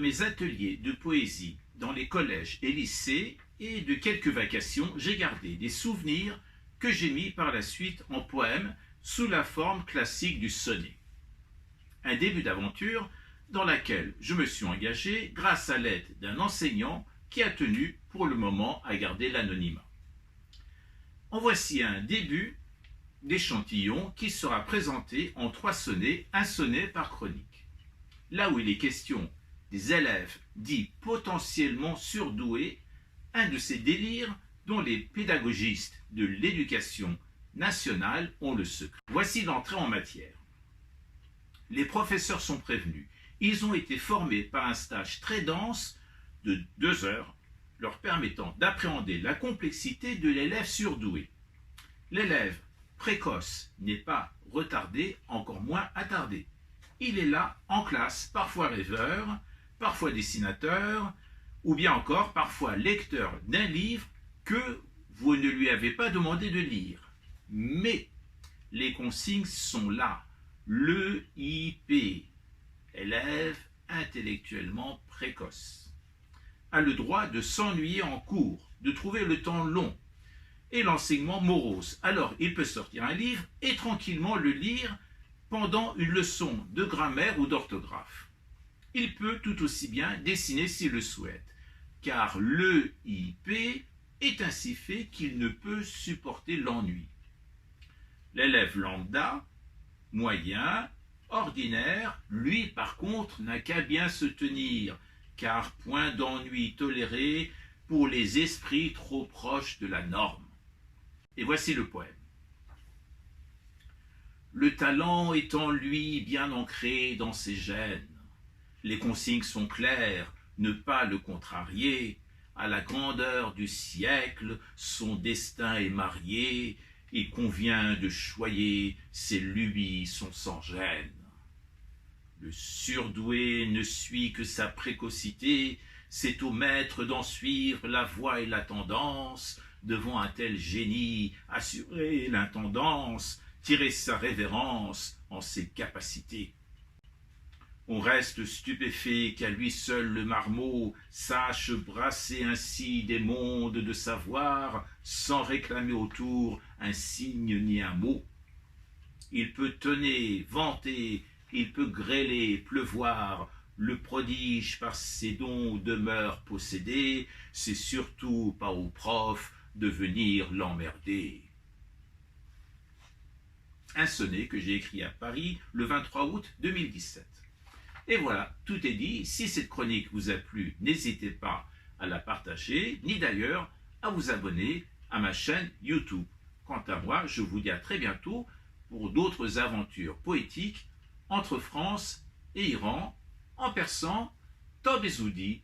mes ateliers de poésie dans les collèges et lycées et de quelques vacations, j'ai gardé des souvenirs que j'ai mis par la suite en poème sous la forme classique du sonnet. Un début d'aventure dans laquelle je me suis engagé grâce à l'aide d'un enseignant qui a tenu pour le moment à garder l'anonymat. En voici un début d'échantillon qui sera présenté en 3 sonnets, un sonnet par chronique. Là où il est question des élèves dits potentiellement surdoués, un de ces délires dont les pédagogistes de l'éducation nationale ont le secret. Voici l'entrée en matière. Les professeurs sont prévenus. Ils ont été formés par un stage très dense de 2 heures, leur permettant d'appréhender la complexité de l'élève surdoué. L'élève précoce n'est pas retardé, encore moins attardé. Il est là, en classe, parfois rêveur, parfois dessinateur, ou bien encore parfois lecteur d'un livre que vous ne lui avez pas demandé de lire. Mais les consignes sont là. L'EIP, élève intellectuellement précoce, a le droit de s'ennuyer en cours, de trouver le temps long et l'enseignement morose. Alors il peut sortir un livre et tranquillement le lire pendant une leçon de grammaire ou d'orthographe. Il peut tout aussi bien dessiner s'il le souhaite, car l'EIP est ainsi fait qu'il ne peut supporter l'ennui. L'élève lambda, moyen, ordinaire, lui par contre n'a qu'à bien se tenir, car point d'ennui toléré pour les esprits trop proches de la norme. Et voici le poème. Le talent est en lui bien ancré dans ses gènes. Les consignes sont claires, ne pas le contrarier. À la grandeur du siècle, son destin est marié. Il convient de choyer, ses lubies sont sans gêne. Le surdoué ne suit que sa précocité, c'est au maître d'en suivre la voie et la tendance, devant un tel génie, assurer l'intendance, tirer sa révérence en ses capacités. On reste stupéfait qu'à lui seul le marmot sache brasser ainsi des mondes de savoir, sans réclamer autour un signe ni un mot. Il peut tonner, vanter, il peut grêler, pleuvoir, le prodige par ses dons demeure possédé, c'est surtout pas au prof de venir l'emmerder. Un sonnet que j'ai écrit à Paris le 23 août 2017. Et voilà, tout est dit. Si cette chronique vous a plu, n'hésitez pas à la partager, ni d'ailleurs à vous abonner à ma chaîne YouTube. Quant à moi, je vous dis à très bientôt pour d'autres aventures poétiques entre France et Iran, en persan Tob Ezoudi.